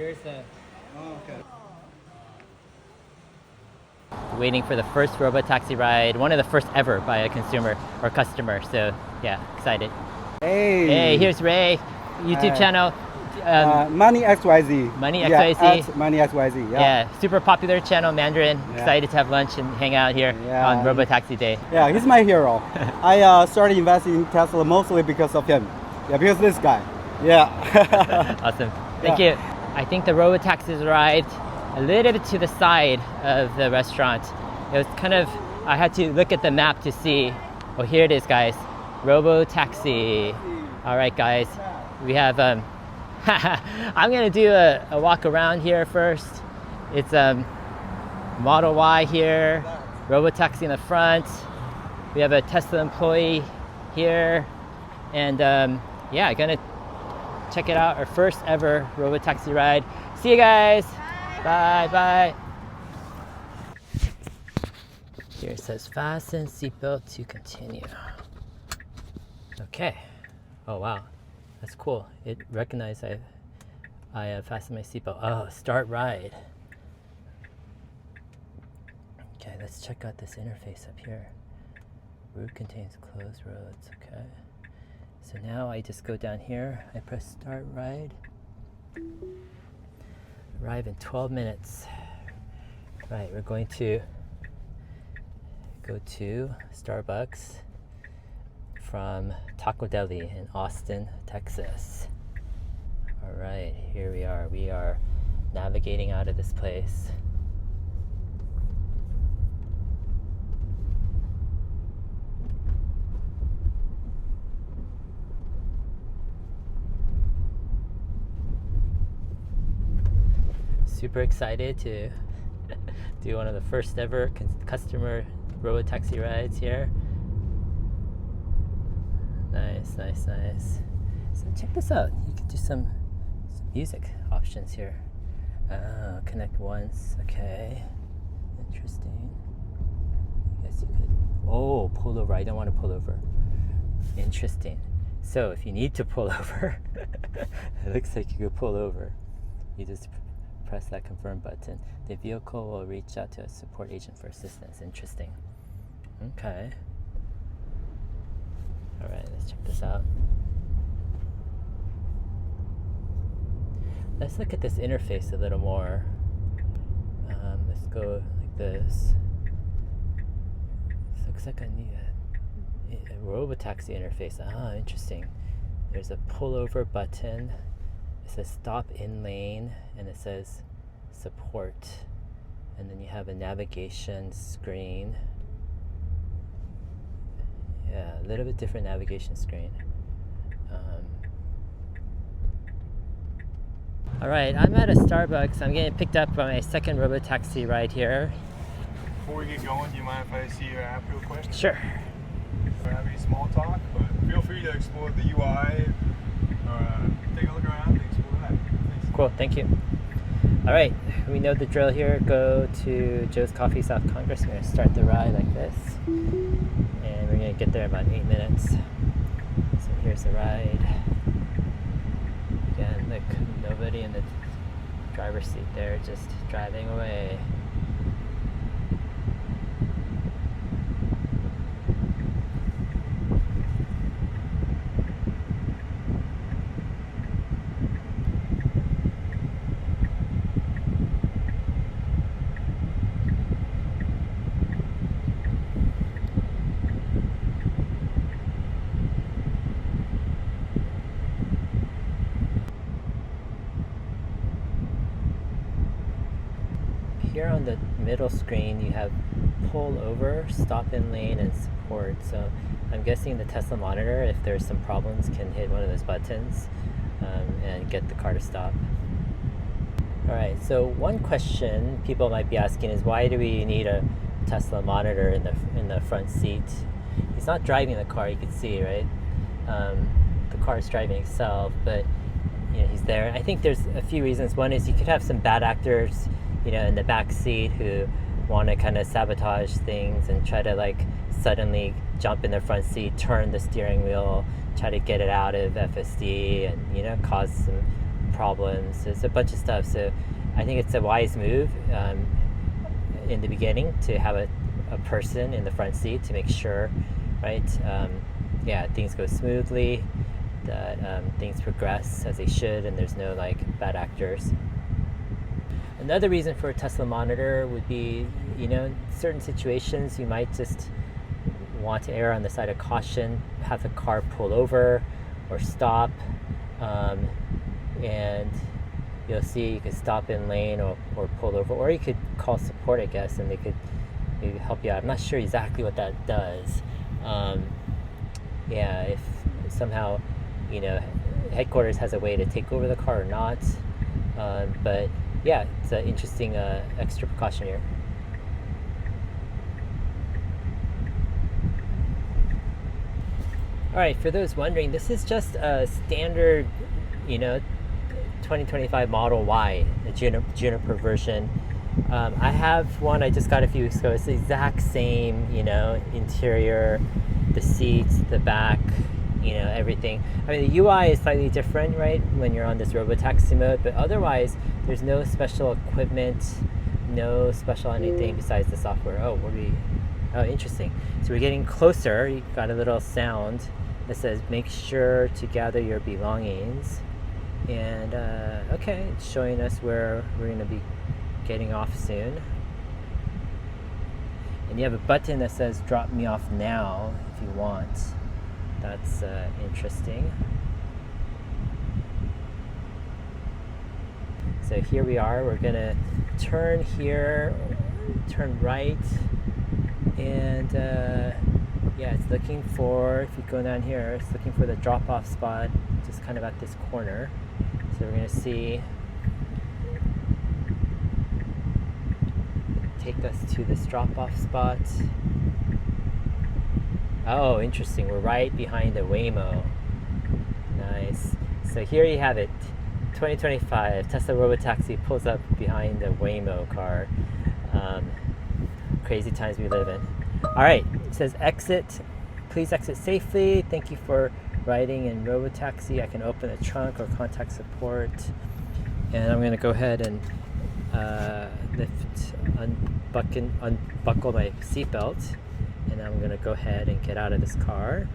here's the... Oh, okay. Waiting for the first Robotaxi ride, one of the first ever by a consumer or customer. So yeah, excited. Hey, here's Ray, YouTube channel. Money XYZ. Money Yeah, XYZ. Money XYZ. Yeah, super popular channel, Mandarin. Yeah. Excited to have lunch and hang out here on Robotaxi Day. Yeah, he's my hero. I started investing in Tesla mostly because of him. Yeah, because of this guy. Yeah. Awesome. Thank you. I think the Robotaxis arrived a little bit to the side of the restaurant. It was kind of, I had to look at the map to see. Oh, here it is, guys. Robotaxi. All right, guys. We have, I'm gonna do a walk around here first. It's Model Y here, Robotaxi in the front. We have a Tesla employee here. And yeah, gonna check it out, our first ever Robotaxi ride. See you guys. Bye, bye. Here it says fasten seatbelt to continue. Okay. Oh wow, that's cool. It recognized I fastened my seatbelt. Oh, start ride. Okay, let's check out this interface up here. Route contains closed roads. Okay. So now I just go down here. I press start ride. Arrive in 12 minutes. Right, we're going to go to Starbucks from Taco Deli in Austin, Texas. All right, here we are. We are navigating out of this place. Super excited to do one of the first ever customer Robotaxi rides here. Nice, nice, nice. So check this out. You can do some music options here. Oh, connect once. Okay. Interesting. I guess you could. Oh, pull over. I don't want to pull over. Interesting. So if you need to pull over, it looks like you could pull over. You just press that confirm button. The vehicle will reach out to a support agent for assistance. Interesting. Okay. All right, let's check this out. Let's look at this interface a little more. Let's go like this. This looks like a Robotaxi interface. Ah, interesting. There's a pullover button. It says stop in lane, and it says support. And then you have a navigation screen. Yeah, a little bit different navigation screen. All right, I'm at a Starbucks. I'm getting picked up by my second Robotaxi ride here. Before we get going, do you mind if I see your app real quick? Sure. We're having a small talk, but feel free to explore the UI or take a look around and explore that. Thanks. Cool, thank you. All right, we know the drill here. Go to Joe's Coffee, South Congress. We're gonna start the ride like this. And we're gonna get there in about 8 minutes. So here's the ride. Again, look, nobody in the driver's seat there, just driving away. Here on the middle screen you have pull over, stop in lane, and support. So I'm guessing the Tesla monitor, if there's some problems, can hit one of those buttons and get the car to stop. Alright, so one question people might be asking is, why do we need a Tesla monitor in the front seat? He's not driving the car, you can see, right? The car is driving itself, but you know, he's there. I think there's a few reasons. One is you could have some bad actors, you know, in the back seat who want to kind of sabotage things and try to like suddenly jump in the front seat, turn the steering wheel, try to get it out of FSD, and you know, cause some problems. It's a bunch of stuff. So I think it's a wise move in the beginning to have a person in the front seat to make sure, right? Things go smoothly, that things progress as they should, and there's no like bad actors. Another reason for a Tesla monitor would be, certain situations you might just want to err on the side of caution, have the car pull over or stop, and you'll see you could stop in lane or pull over, or you could call support, I guess, and they could maybe help you out. I'm not sure exactly what that does. If somehow, headquarters has a way to take over the car or not. But yeah, it's an interesting extra precaution here. All right, for those wondering, this is just a standard, 2025 Model Y, the Juniper version. I have one I just got a few weeks ago. It's the exact same, interior, the seats, the back, everything. I mean, the UI is slightly different, right, when you're on this Robotaxi mode, but otherwise, there's no special equipment, no special anything besides the software. Oh, interesting. So we're getting closer. You got a little sound that says, make sure to gather your belongings. And, okay, it's showing us where we're going to be getting off soon. And you have a button that says, drop me off now if you want. That's interesting. So here we are. We're gonna turn here, turn right, and it's looking for, if you go down here, it's looking for the drop-off spot, just kind of at this corner. So we're gonna see, take us to this drop-off spot. Oh, interesting. We're right behind the Waymo. Nice. So here you have it. 2025 Tesla Robotaxi pulls up behind the Waymo car. Crazy times we live in. All right. It says exit. Please exit safely. Thank you for riding in Robotaxi. I can open the trunk or contact support. And I'm going to go ahead and unbuckle my seatbelt. And I'm gonna go ahead and get out of this car.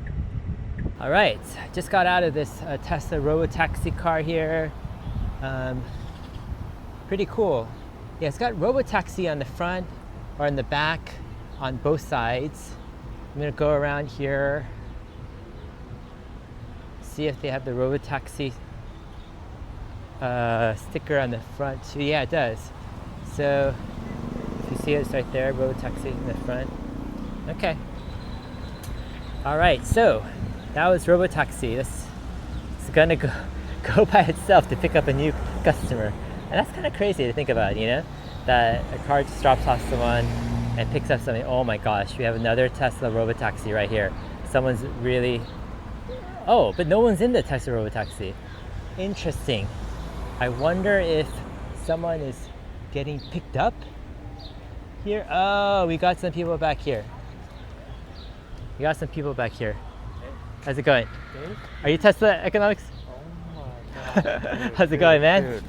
All right, just got out of this Tesla Robotaxi car here. Pretty cool. Yeah, it's got Robotaxi on the front or in the back on both sides. I'm gonna go around here, see if they have the Robotaxi sticker on the front too. Yeah, it does. So if you see it, it's right there, Robotaxi in the front. Okay. All right, so that was Robotaxi. It's gonna go by itself to pick up a new customer. And that's kind of crazy to think about, that a car just drops off someone and picks up something. Oh my gosh, we have another Tesla Robotaxi right here. Someone's really, but no one's in the Tesla Robotaxi. Interesting. I wonder if someone is getting picked up here. Oh, we got some people back here. We got some people back here. How's it going? Dave? Are you Tesla Economics? Oh my god. How's it going, man? Dude.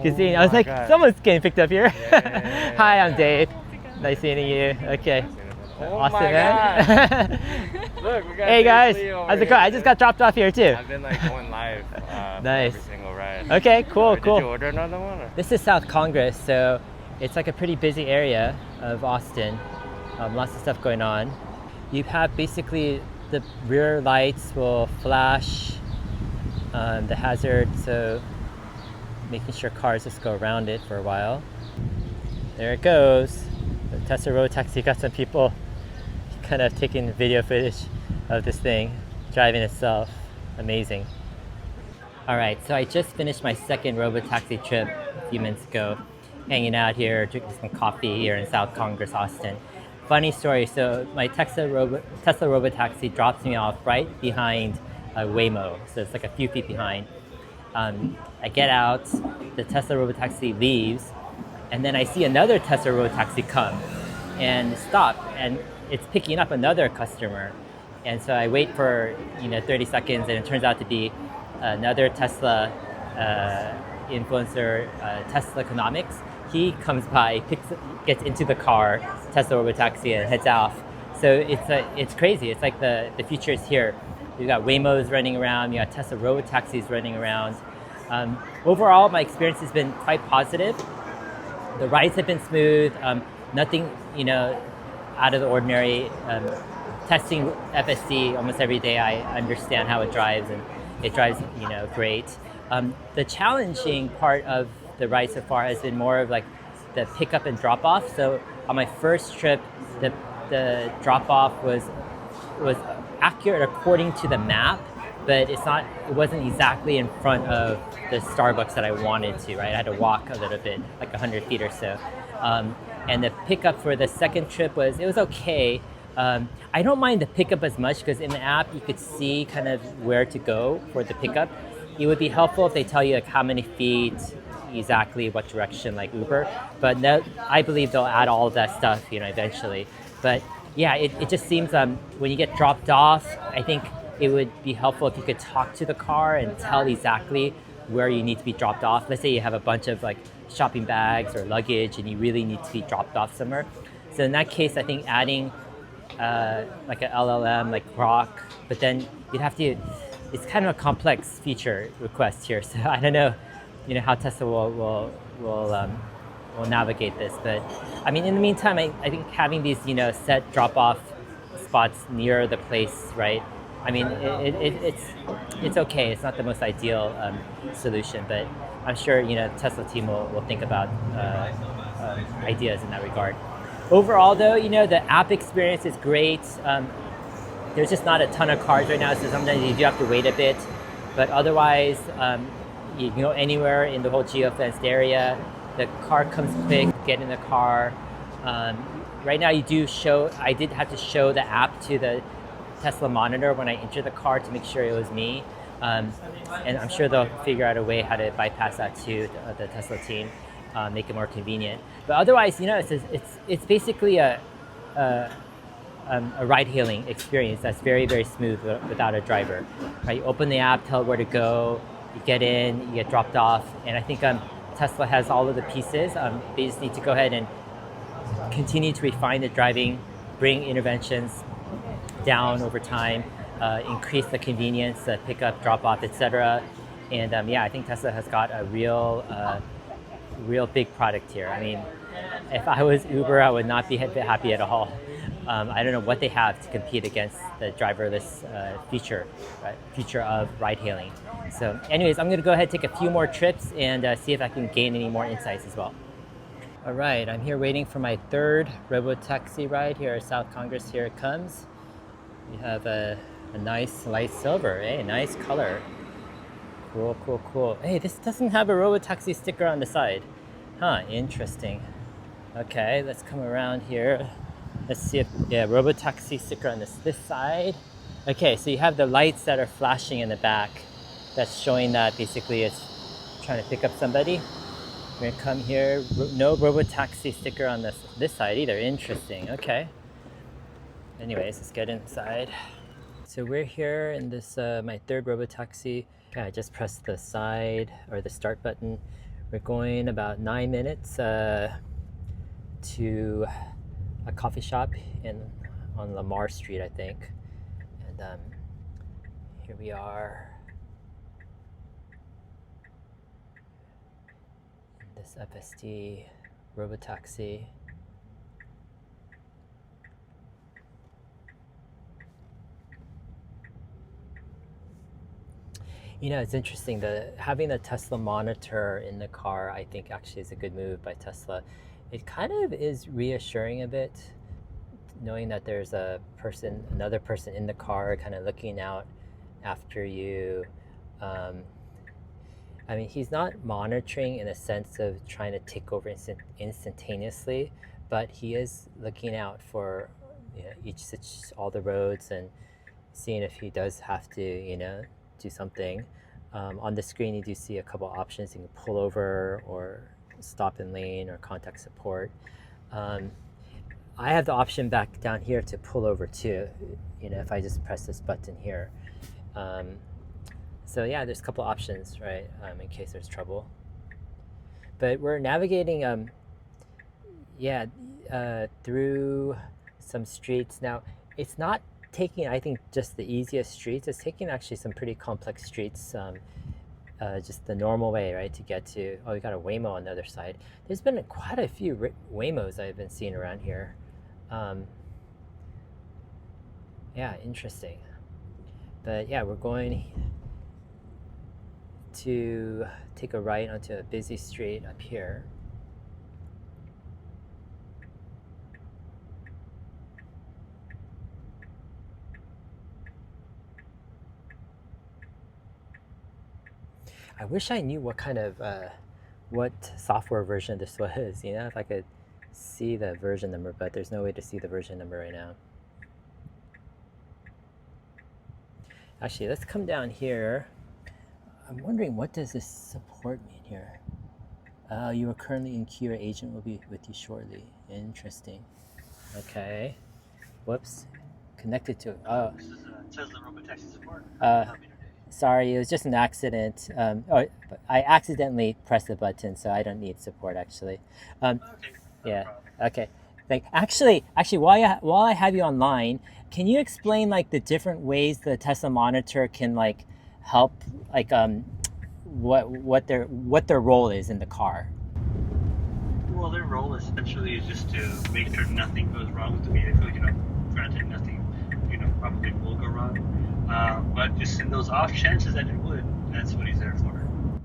Good seeing you. I was like, God. someone's getting picked up here. Yeah. Hi, I'm Dave. Nice seeing you. Okay. Oh Awesome, my man. Look, we got Hey guys, Lee over how's it here. going? I just got dropped off here too. I've been like going live Nice. for every single ride. Okay, cool, Did cool. you order another one? Or? This is South Congress, so it's like a pretty busy area of Austin. Lots of stuff going on. You have basically the rear lights will flash the hazard, so making sure cars just go around it for a while. There it goes. The Tesla Robotaxi got some people kind of taking video footage of this thing driving itself. Amazing. All right, so I just finished my second Robotaxi trip a few minutes ago, hanging out here, drinking some coffee here in South Congress, Austin. Funny story, so my Tesla Robotaxi drops me off right behind Waymo, so it's like a few feet behind. I get out, the Tesla Robotaxi leaves, and then I see another Tesla Robotaxi come and stop, and it's picking up another customer. And so I wait for 30 seconds, and it turns out to be another Tesla influencer, Tesla Economics. He comes by, gets into the car, Tesla Robotaxi, and heads off. So it's crazy. It's like the future is here. You've got Waymos running around. You got Tesla Robotaxis running around. Overall, my experience has been quite positive. The rides have been smooth. Nothing, out of the ordinary. Testing FSD almost every day, I understand how it drives, and it drives, great. The challenging part of the ride so far has been more of like the pickup and drop off. So on my first trip, the drop off was accurate according to the map, but it wasn't exactly in front of the Starbucks that I wanted to, right? I had to walk a little bit, like 100 feet or so. And the pickup for the second trip was okay. I don't mind the pickup as much because in the app you could see kind of where to go for the pickup. It would be helpful if they tell you like how many feet, exactly what direction, like Uber. But no, I believe they'll add all of that stuff, eventually. But yeah, it just seems when you get dropped off, I think it would be helpful if you could talk to the car and tell exactly where you need to be dropped off. Let's say you have a bunch of like shopping bags or luggage and you really need to be dropped off somewhere. So in that case, I think adding like an LLM, like Grok, but then you'd have to, it's kind of a complex feature request here. So I don't know, how Tesla will navigate this. But I mean, in the meantime, I think having these, set drop-off spots near the place, right? I mean, it's okay. It's not the most ideal solution, but I'm sure, Tesla team will think about ideas in that regard. Overall, though, the app experience is great. There's just not a ton of cars right now, so sometimes you do have to wait a bit. But otherwise, you can go anywhere in the whole geofenced area. The car comes quick, get in the car. Right now, I did have to show the app to the Tesla monitor when I entered the car to make sure it was me. And I'm sure they'll figure out a way how to bypass that to the Tesla team, make it more convenient. But otherwise, it's basically a ride-hailing experience that's very, very smooth without a driver. Right? You open the app, tell it where to go, you get in, you get dropped off, and I think Tesla has all of the pieces. They just need to go ahead and continue to refine the driving, bring interventions down over time, increase the convenience, pick up, drop off, etc. And I think Tesla has got a real big product here. I mean, if I was Uber, I would not be happy at all. I don't know what they have to compete against the driverless future of ride-hailing. So anyways, I'm going to go ahead and take a few more trips and see if I can gain any more insights as well. All right, I'm here waiting for my third Robotaxi ride here at South Congress. Here it comes. We have a nice light silver, nice color. Cool. Hey, this doesn't have a Robotaxi sticker on the side. Huh, interesting. Okay, let's come around here. Let's see if, Robotaxi sticker on this side. Okay, so you have the lights that are flashing in the back. That's showing that basically it's trying to pick up somebody. We're gonna come here. No Robotaxi sticker on this side either. Interesting, okay. Anyways, let's get inside. So we're here in this, my third Robotaxi. Okay, I just pressed the side or the start button. We're going about 9 minutes to a coffee shop on Lamar Street, I think. And here we are. This FSD Robotaxi. It's interesting, having the Tesla monitor in the car, I think actually is a good move by Tesla. It kind of is reassuring a bit, knowing that there's another person in the car kind of looking out after you. I mean, he's not monitoring in a sense of trying to take over instantaneously, but he is looking out for all the roads and seeing if he does have to, do something. On the screen, you do see a couple options. You can pull over or stop in lane or contact support. I have the option back down here to pull over too, if I just press this button here. So yeah, there's a couple options, right, in case there's trouble. but we're navigating through some streets. Now it's not taking, I think, just the easiest streets. It's taking actually some pretty complex streets, just the normal way, right, to get to. Oh, we got a Waymo on the other side. There's been quite a few Waymos I've been seeing around here. Yeah, interesting. But yeah, we're going to take a right onto a busy street up here. I wish I knew what kind of what software version this was, you know, if I could see the version number, but there's no way to see the version number right now. Actually, let's come down here. I'm wondering, what does this support mean here? You are currently in queue. Your agent will be with you shortly. Interesting. Okay. Whoops. Connected to. Oh. This is Tesla Robotaxi support. Sorry, it was just an accident. I accidentally pressed the button, so I don't need support actually. Okay. Yeah. Okay. Like actually, while I have you online, can you explain like the different ways the Tesla monitor can like help, like what their role is in the car? Well, their role essentially is just to make sure nothing goes wrong with the vehicle. You know, granted, nothing, you know, probably will go wrong. But just in those off chances that it would, that's what he's there for.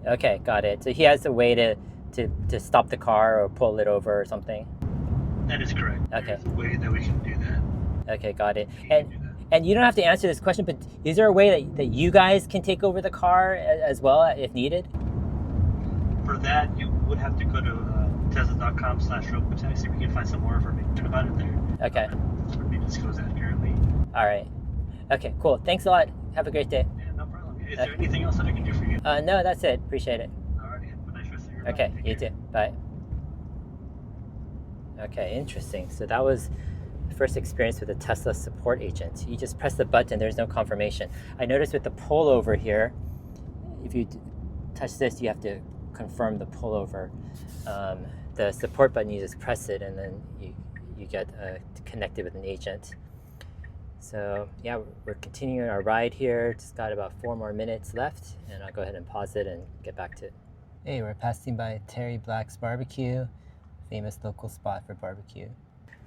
Okay, got it. So he has a way to stop the car or pull it over or something? That is correct. Okay. There's a way that we can do that. Okay, got it. We can do that. And you don't have to answer this question, but is there a way that you guys can take over the car as well if needed? For that, you would have to go to tesla.com/robotaxi. We can find some more information about it there. Okay. For me to disclose that currently. All right. Okay, cool. Thanks a lot. Have a great day. Yeah, no problem. Is there anything else that I can do for you? No, that's it. Appreciate it. Alrighty, have a nice rest of your Okay, night. Take you care. too. Bye. Okay, interesting. So that was the first experience with a Tesla support agent. You just press the button, there's no confirmation. I noticed with the pullover here, if you touch this, you have to confirm the pullover. The support button, you just press it and then you get connected with an agent. So yeah, we're continuing our ride here. Just got about 4 more minutes left, and I'll go ahead and pause it and get back to it. Hey, we're passing by Terry Black's Barbecue, famous local spot for barbecue.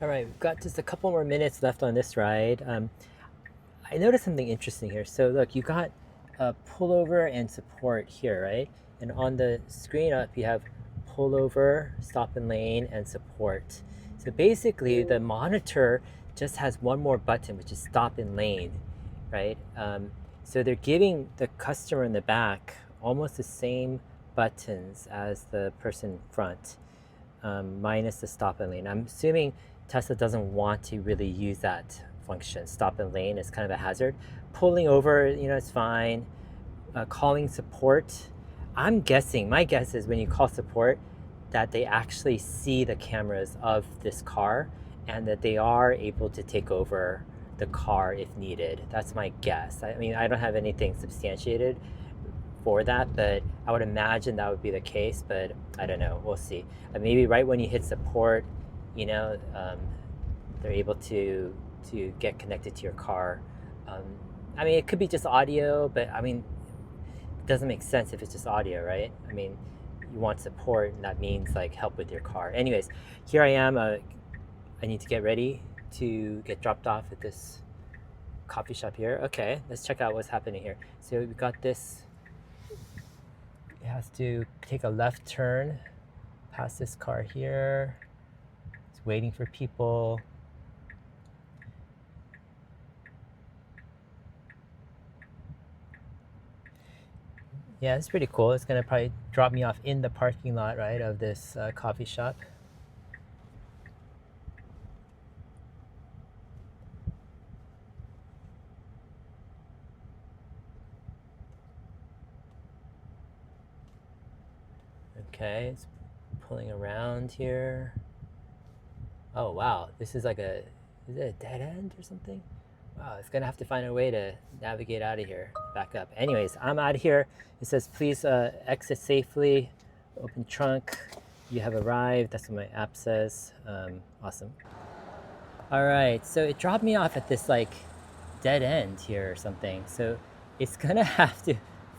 All right, we've got just a couple more minutes left on this ride. I noticed something interesting here. So look, you got pullover and support here, right? And on the screen up, you have pullover, stop and lane, and support. So basically, the monitor just has one more button, which is stop and lane, right? So they're giving the customer in the back almost the same buttons as the person in front, minus the stop and lane. I'm assuming Tesla doesn't want to really use that function. Stop and lane is kind of a hazard. Pulling over, you know, it's fine. Calling support, I'm guessing, my guess is when you call support, that they actually see the cameras of this car and that they are able to take over the car if needed. That's my guess. I mean, I don't have anything substantiated for that, but I would imagine that would be the case, but I don't know, we'll see. Maybe right when you hit support, you know, they're able to get connected to your car. I mean, it could be just audio, but I mean, it doesn't make sense if it's just audio, right? I mean, you want support, and that means like help with your car. Anyways, here I am. I need to get ready to get dropped off at this coffee shop here. Okay, let's check out what's happening here. So we've got this. It has to take a left turn past this car here. It's waiting for people. Yeah, it's pretty cool. It's gonna probably drop me off in the parking lot, right, of this coffee shop. Okay, it's pulling around here. Oh wow, this is like is it a dead end or something? Wow, it's gonna have to find a way to navigate out of here, back up. Anyways, I'm out of here. It says please exit safely Open trunk. You have arrived. That's what my app says. Awesome. All right, so it dropped me off at this like dead end here or something. So it's gonna have to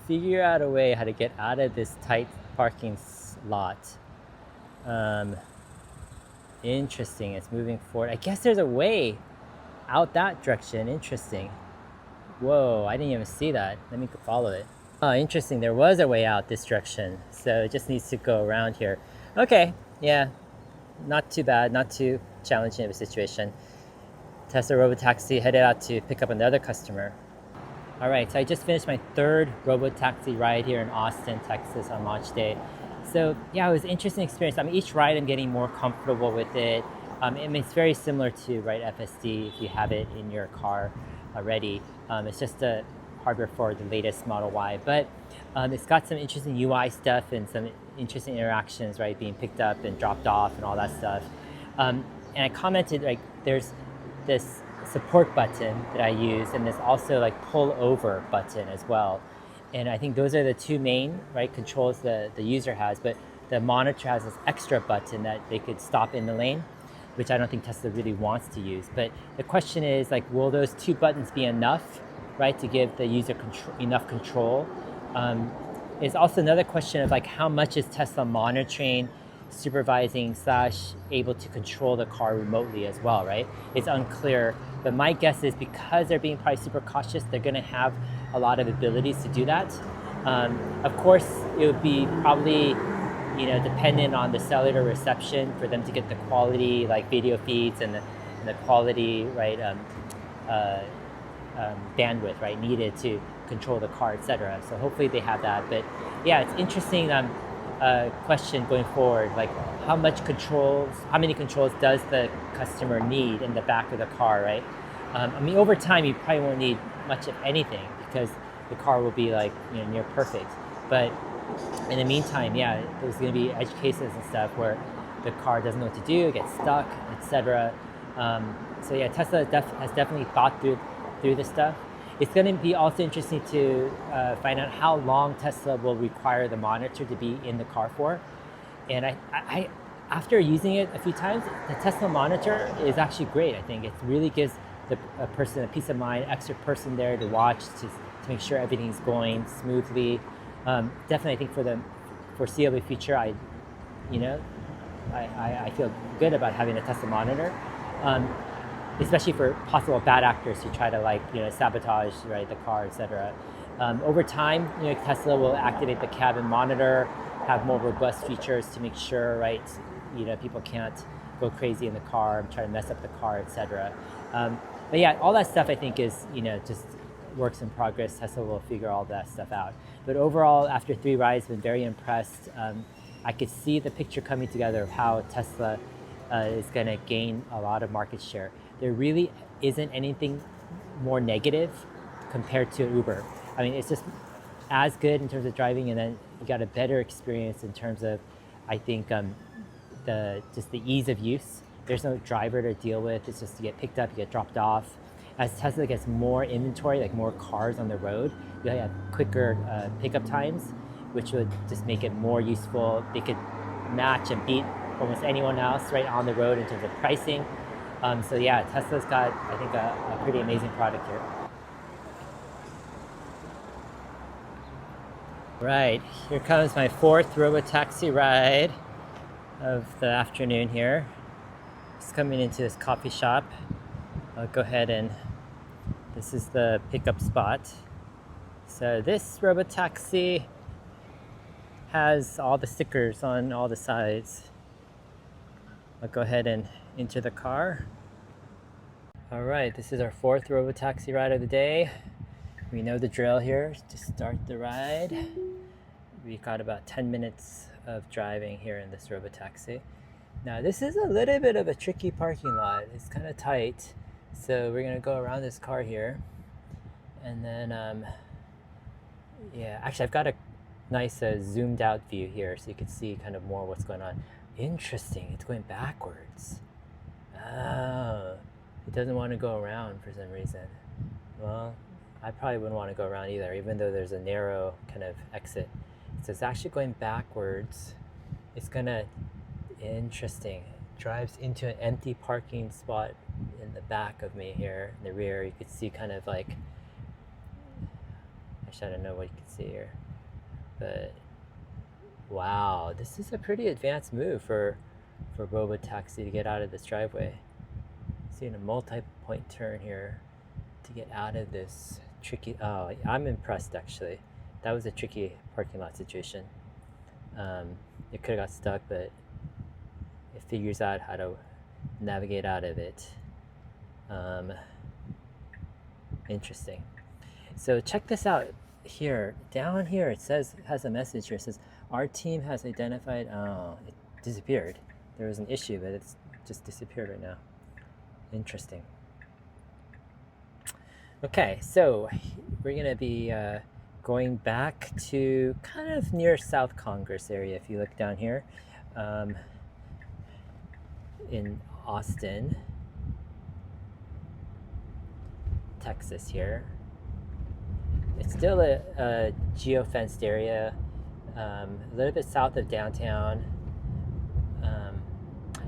figure out a way how to get out of this tight parking lot. Interesting, it's moving forward. I guess there's a way out that direction. Interesting. Whoa, I didn't even see that. Let me follow it. Oh, interesting, there was a way out this direction. So it just needs to go around here. Okay, yeah, not too bad, not too challenging of a situation. Tesla Robotaxi headed out to pick up another customer. All right, so I just finished my third Robotaxi ride here in Austin, Texas on launch day. So yeah, it was an interesting experience. I mean, each ride I'm getting more comfortable with it. I mean, it's very similar to FSD if you have it in your car already. It's just a hardware for the latest Model Y, but it's got some interesting UI stuff and some interesting interactions, right? Being picked up and dropped off and all that stuff. And I commented like there's this support button that I use, and there's also like pull over button as well. And I think those are the two main controls the user has, but the monitor has this extra button that they could stop in the lane, which I don't think Tesla really wants to use. But the question is like, will those two buttons be enough, right, to give the user enough control? Is also another question of like, how much is Tesla monitoring, supervising / able to control the car remotely as well, right? It's unclear, but my guess is because they're being probably super cautious, they're gonna have a lot of abilities to do that. Of course, it would be probably dependent on the cellular reception for them to get the quality like video feeds and the quality, right, bandwidth, right, needed to control the car, etc. So hopefully they have that. But yeah, it's interesting question going forward, like how many controls does the customer need in the back of the car, right? I mean, over time you probably won't need much of anything because the car will be like near perfect. But in the meantime, yeah, there's going to be edge cases and stuff where the car doesn't know what to do, gets stuck, etc. So yeah, Tesla has definitely thought through this stuff. It's going to be also interesting to find out how long Tesla will require the monitor to be in the car for. And I after using it a few times, the Tesla monitor is actually great. I think it really gives a person a peace of mind, extra person there to watch to make sure everything's going smoothly. Definitely, I think for the foreseeable future, I feel good about having a Tesla monitor. Especially for possible bad actors who try to sabotage the car, etc. Over time, Tesla will activate the cabin monitor, have more robust features to make sure people can't go crazy in the car, try to mess up the car, etc. But yeah, all that stuff I think is just works in progress. Tesla will figure all that stuff out. But overall, after 3 rides, I've been very impressed. I could see the picture coming together of how Tesla is going to gain a lot of market share. There really isn't anything more negative compared to Uber. I mean, it's just as good in terms of driving, and then you got a better experience in terms of, I think, the ease of use. There's no driver to deal with. It's just you get picked up, you get dropped off. As Tesla gets more inventory, like more cars on the road, you'll have quicker pickup times, which would just make it more useful. They could match and beat almost anyone else right on the road in terms of pricing. So yeah, Tesla's got, I think, a pretty amazing product here. Right, here comes my 4th Robotaxi ride of the afternoon here. Just coming into this coffee shop. I'll go ahead and, this is the pickup spot. So this Robotaxi has all the stickers on all the sides. I'll go ahead and enter the car. All right, this is our 4th Robotaxi ride of the day. We know the drill here to start the ride. We've got about 10 minutes of driving here in this Robotaxi. Now this is a little bit of a tricky parking lot. It's kind of tight. So we're gonna go around this car here. And then, yeah, actually I've got a nice zoomed out view here so you can see kind of more what's going on. Interesting, it's going backwards. Oh, it doesn't want to go around for some reason. Well, I probably wouldn't want to go around either, even though there's a narrow kind of exit. So it's actually going backwards. It's gonna, interesting. Drives into an empty parking spot in the back of me here. In the rear, you could see kind of like, actually I don't know what you can see here, but wow, this is a pretty advanced move for Robotaxi to get out of this driveway. Seeing a multi-point turn here to get out of this tricky, oh, I'm impressed actually. That was a tricky parking lot situation. It could have got stuck, but it figures out how to navigate out of it. Interesting. So check this out here. Down here it says, it has a message here. It says, our team has identified, oh, it disappeared. There was an issue, but it's just disappeared right now. Interesting. Okay, so we're gonna be going back to kind of near South Congress area. If you look down here, in Austin, Texas here. It's still a geo-fenced area, a little bit south of downtown.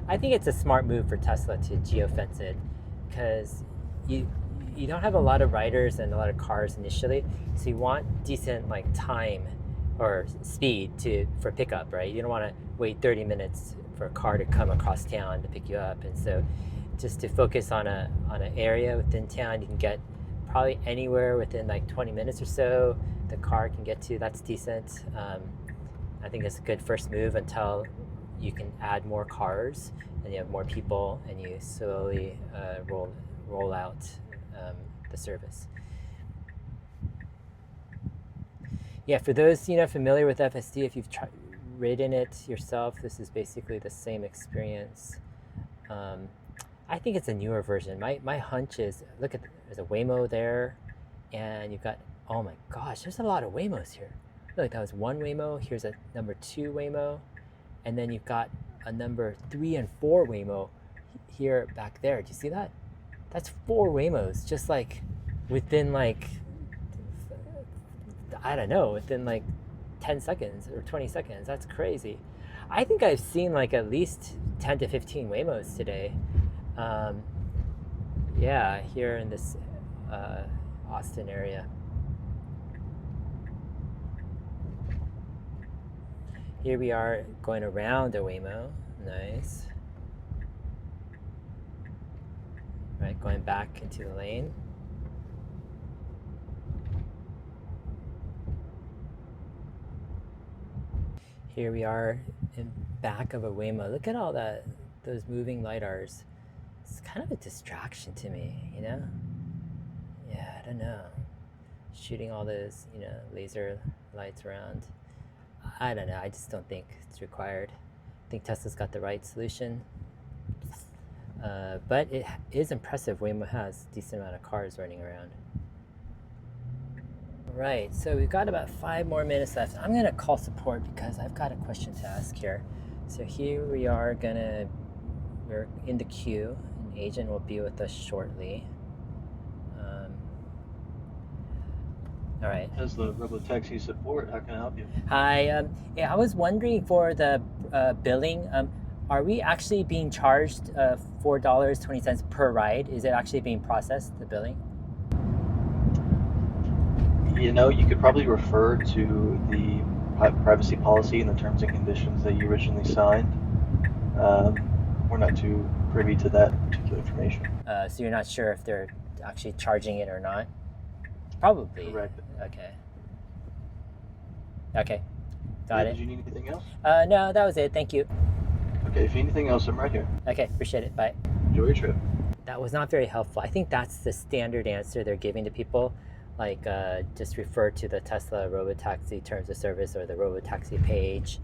I think it's a smart move for Tesla to geo-fence it, because you don't have a lot of riders and a lot of cars initially, so you want decent like time or speed for pickup, right? You don't want to wait 30 minutes for a car to come across town to pick you up, and so just to focus on an area within town, you can get probably anywhere within like 20 minutes or so. The car can get to, that's decent. I think it's a good first move until you can add more cars and you have more people and you slowly roll out the service. Yeah, for those familiar with FSD, if you've ridden it yourself, this is basically the same experience. I think it's a newer version. My hunch is, look at, there's a Waymo there, and you've got, oh my gosh, there's a lot of Waymos here. Look, that was one Waymo, here's a number 2 Waymo, and then you've got a number 3 and 4 Waymo here back there. Do you see that? That's 4 Waymos, just like within like, I don't know, within like 10 seconds or 20 seconds. That's crazy. I think I've seen like at least 10 to 15 Waymos today. Yeah, here in this Austin area. Here we are going around a Waymo. Nice. Right, going back into the lane. Here we are in back of a Waymo. Look at all that, those moving lidars. It's kind of a distraction to me, you know? Yeah, I don't know. Shooting all those, laser lights around. I don't know, I just don't think it's required. I think Tesla's got the right solution. But it is impressive. Waymo has a decent amount of cars running around. Right, so we've got about 5 more minutes left. I'm gonna call support because I've got a question to ask here. So here we are we're in the queue. An agent will be with us shortly. All right. As the Robotaxi support, how can I help you? Hi, yeah, I was wondering for the billing, are we actually being charged $4.20 per ride? Is it actually being processed, the billing? You could probably refer to the privacy policy and the terms and conditions that you originally signed. We're not too privy to that particular information. So you're not sure if they're actually charging it or not? Probably. Correct. Okay. Okay. Got it. Did you need anything else? No, that was it. Thank you. Okay, if you need anything else, I'm right here. Okay, appreciate it. Bye. Enjoy your trip. That was not very helpful. I think that's the standard answer they're giving to people. Like, just refer to the Tesla Robotaxi terms of service or the Robotaxi page.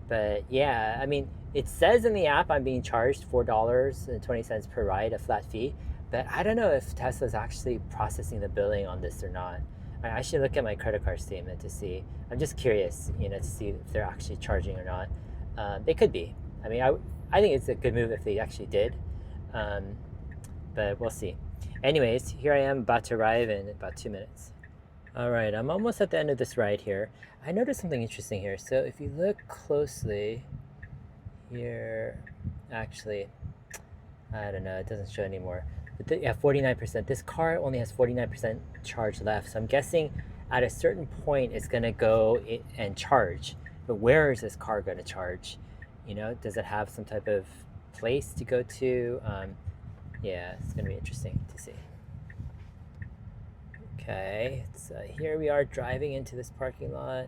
But yeah, I mean, it says in the app I'm being charged $4.20 per ride, a flat fee. But I don't know if Tesla's actually processing the billing on this or not. I should look at my credit card statement to see. I'm just curious, to see if they're actually charging or not. They could be. I mean, I think it's a good move if they actually did. But we'll see. Anyways, here I am about to arrive in about 2 minutes. All right, I'm almost at the end of this ride here. I noticed something interesting here. So if you look closely, here, actually, I don't know, it doesn't show anymore. But yeah, 49%. This car only has 49% charge left. So I'm guessing at a certain point it's gonna go and charge. But where is this car gonna charge? You know, does it have some type of place to go to? Yeah, it's gonna be interesting to see. Okay, so here we are driving into this parking lot.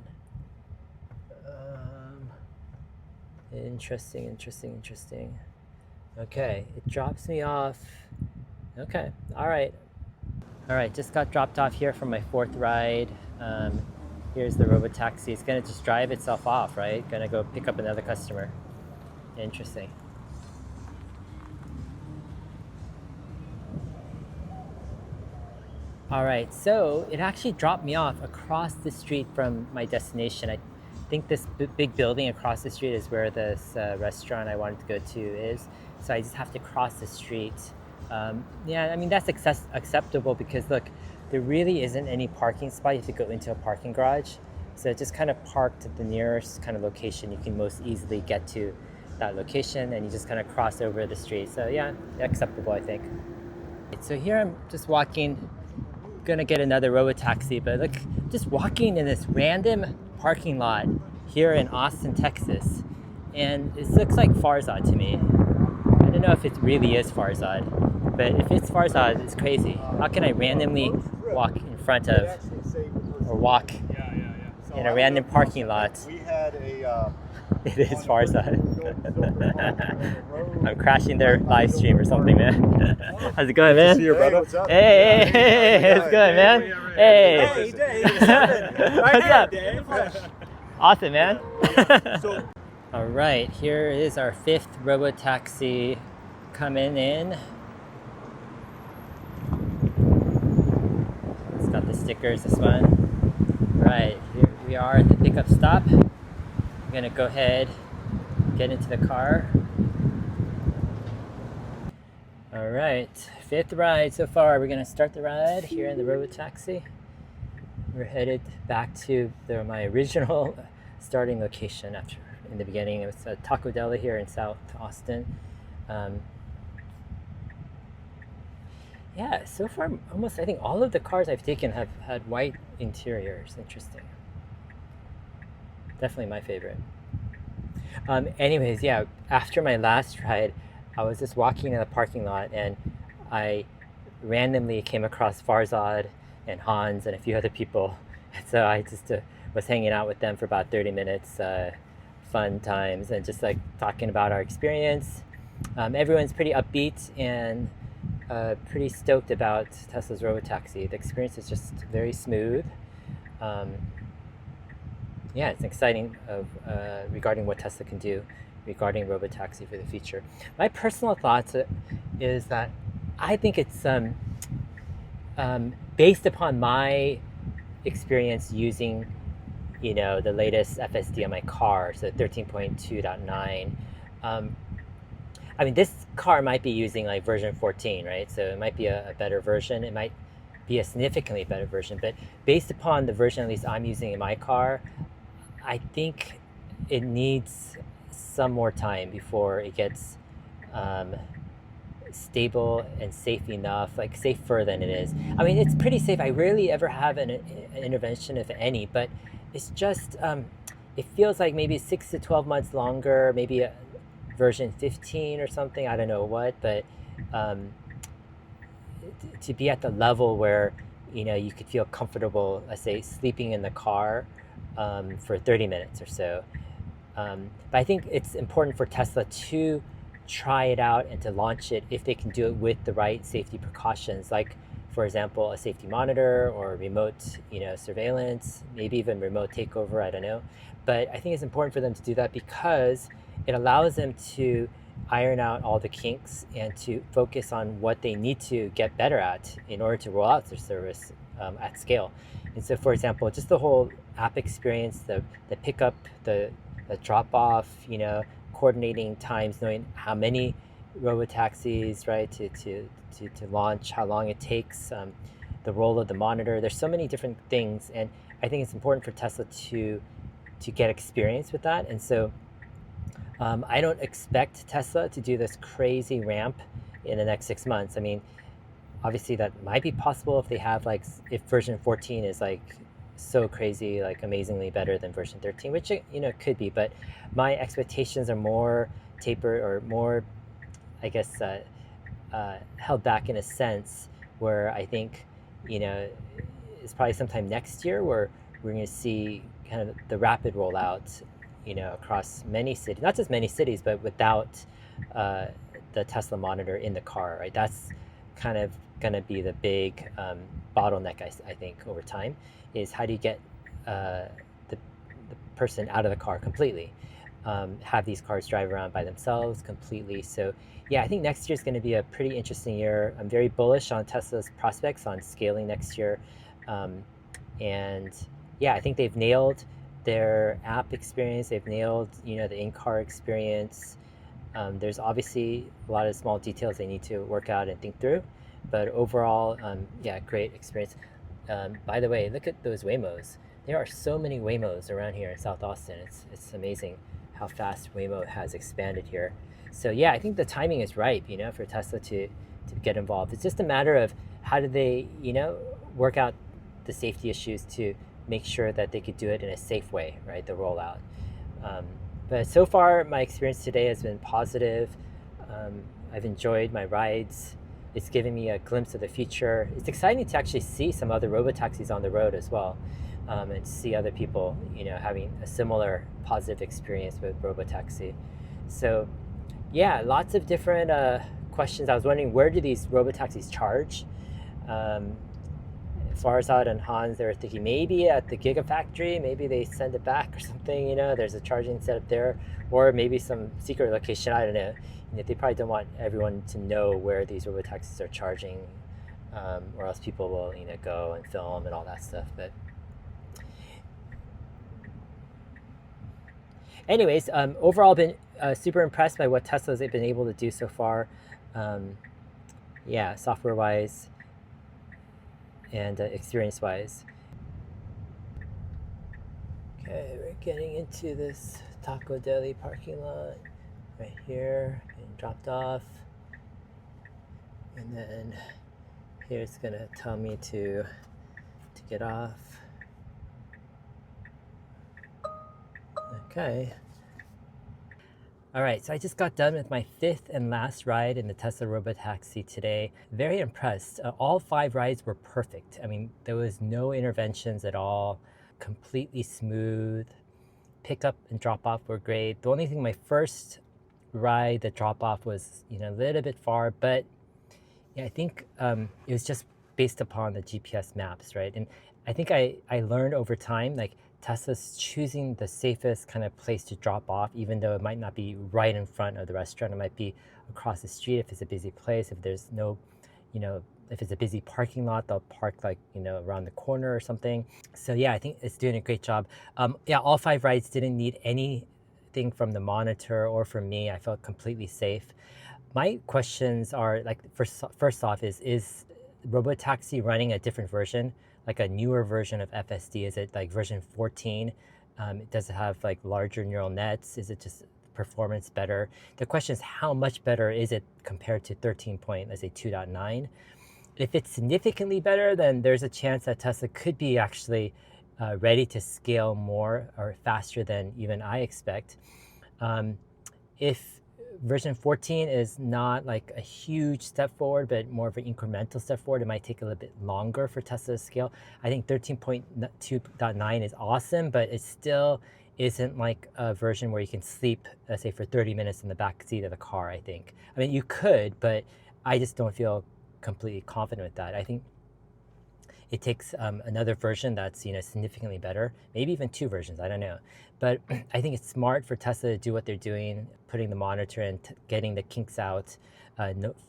Interesting. Okay, it drops me off. Okay, all right, just got dropped off here from my 4th ride. Here's the Robotaxi. It's gonna just drive itself off, right? Gonna go pick up another customer. Interesting. All right, so it actually dropped me off across the street from my destination. I think this big building across the street is where this restaurant I wanted to go to is. So I just have to cross the street. Yeah, I mean, that's acceptable because look, there really isn't any parking spot. You have to go into a parking garage. So it just kind of parked at the nearest kind of location you can most easily get to that location, and you just kind of cross over the street. So yeah, acceptable, I think. So here I'm just walking, gonna get another Robotaxi, but look, just walking in this random parking lot here in Austin, Texas, and it looks like Farzad to me. I don't know if it really is Farzad, but if it's Farzad, it's crazy. How can I randomly walk in front of, or walk in a random parking lot? We had a. It is Farzad. I'm crashing their live stream or something, man. How's it going, man? See your brother. What's up? Hey, it's good, man. Hey. What's up? Awesome, man. All right, here is our 5th Robotaxi coming in. It's got the stickers, this one. Right, here we are at the pickup stop. I'm gonna go ahead, get into the car. All right, 5th ride so far. We're gonna start the ride here in the Robotaxi. We're headed back to my original starting location after in the beginning. It was a Taco Deli here in South Austin. Yeah, so far almost I think all of the cars I've taken have had white interiors. Interesting. Definitely my favorite. Anyways, yeah, after my last ride, I was just walking in the parking lot and I randomly came across Farzad and Hans and a few other people. And so I just was hanging out with them for about 30 minutes, fun times, and just like talking about our experience. Everyone's pretty upbeat and pretty stoked about Tesla's Robotaxi. The experience is just very smooth. Yeah, it's exciting regarding what Tesla can do regarding Robotaxi for the future. My personal thoughts is that I think it's based upon my experience using, you know, the latest FSD on my car, so 13.2.9. I mean, this car might be using like version 14, right? So it might be a better version. It might be a significantly better version, but based upon the version at least I'm using in my car, I think it needs some more time before it gets stable and safe enough, like safer than it is. I mean, it's pretty safe. I rarely ever have an intervention, if any, but it's just, it feels like maybe 6 to 12 months longer, maybe a version 15 or something, I don't know what, but to be at the level where, you know, you could feel comfortable, let's say, sleeping in the car for 30 minutes or so. But I think it's important for Tesla to try it out and to launch it if they can do it with the right safety precautions, like, for example, a safety monitor or remote, you know, surveillance, maybe even remote takeover, I don't know. But I think it's important for them to do that because it allows them to iron out all the kinks and to focus on what they need to get better at in order to roll out their service at scale. And so, for example, just the whole app experience, the pickup, the drop off, you know, coordinating times, knowing how many Robotaxis, right, to launch, how long it takes, the role of the monitor. There's so many different things, and I think it's important for Tesla to get experience with that. And so I don't expect Tesla to do this crazy ramp in the next 6 months. I mean, obviously that might be possible if they have like if version 14 is like so crazy, like amazingly better than version 13, which it could be. But my expectations are more tapered or more, I guess, held back in a sense where I think, it's probably sometime next year where we're going to see kind of the rapid rollout, across many cities, not just many cities, but without uh, the Tesla monitor in the car, right? That's kind of going to be the big bottleneck, I think, over time, is how do you get uh, the person out of the car completely? Have these cars drive around by themselves completely. So yeah, I think next year is going to be a pretty interesting year. I'm very bullish on Tesla's prospects on scaling next year. Um, and yeah, I think they've nailed their app experience. They've nailed, the in-car experience. There's obviously a lot of small details they need to work out and think through. But overall, yeah, great experience. By the way, look at those Waymos. There are so many Waymos around here in South Austin. It's amazing how fast Waymo has expanded here. So yeah, I think the timing is ripe, for Tesla to get involved. It's just a matter of how do they, work out the safety issues to make sure that they could do it in a safe way, right? The rollout. But so far, my experience today has been positive. I've enjoyed my rides. It's given me a glimpse of the future. It's exciting to actually see some other robotaxis on the road as well, and see other people, having a similar positive experience with Robotaxi. So yeah, lots of different questions. I was wondering, where do these Robotaxis charge? Farzad and Hans, they were thinking maybe at the Gigafactory, maybe they send it back or something, there's a charging setup there, or maybe some secret location, I don't know. They probably don't want everyone to know where these Robotaxis are charging, or else people will, go and film and all that stuff. But anyways, overall, been super impressed by what Tesla's been able to do so far. Yeah, software-wise and experience-wise. Okay, we're getting into this Taco Deli parking lot right here, getting dropped off, and then here it's gonna tell me to get off. Okay. All right, so I just got done with my 5th and last ride in the Tesla Robotaxi today. Very impressed. All 5 rides were perfect. I mean, there was no interventions at all, completely smooth. Pickup and drop off were great. The only thing, my first ride, the drop off was, a little bit far, but yeah, I think it was just based upon the GPS maps, right? And I think I learned over time, like, Tesla's choosing the safest kind of place to drop off, even though it might not be right in front of the restaurant. It might be across the street if it's a busy place. If there's no, if it's a busy parking lot, they'll park like, around the corner or something. So yeah, I think it's doing a great job. Yeah, all 5 rides didn't need anything from the monitor or from me. I felt completely safe. My questions are, like, first off, is Robotaxi running a different version, like a newer version of FSD? Is it like version 14? Does it have like larger neural nets? Is it just performance better? The question is, how much better is it compared to 13 point, let's say 2.9? If it's significantly better, then there's a chance that Tesla could be actually ready to scale more or faster than even I expect. If version 14 is not like a huge step forward, but more of an incremental step forward, it might take a little bit longer for Tesla to scale. I think 13.2.9 is awesome, but it still isn't like a version where you can sleep, let's say, for 30 minutes in the back seat of the car, I think. I mean, you could, but I just don't feel completely confident with that. I think it takes another version that's, significantly better, maybe even 2 versions, I don't know. But I think it's smart for Tesla to do what they're doing, putting the monitor and getting the kinks out,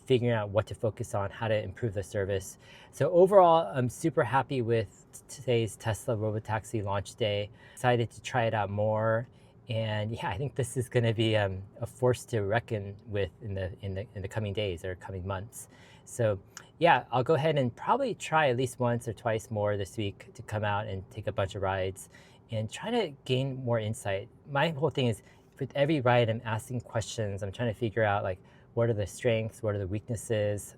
figuring out what to focus on, how to improve the service. So overall, I'm super happy with today's Tesla Robotaxi launch day. Excited to try it out more. And yeah, I think this is going to be a force to reckon with in the coming days or coming months. So yeah, I'll go ahead and probably try at least once or twice more this week to come out and take a bunch of rides and try to gain more insight. My whole thing is with every ride, I'm asking questions. I'm trying to figure out like, what are the strengths? What are the weaknesses?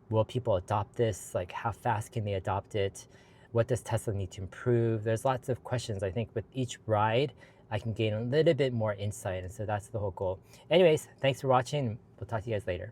Will people adopt this? Like, how fast can they adopt it? What does Tesla need to improve? There's lots of questions. I think with each ride, I can gain a little bit more insight. And so that's the whole goal. Anyways, thanks for watching. We'll talk to you guys later.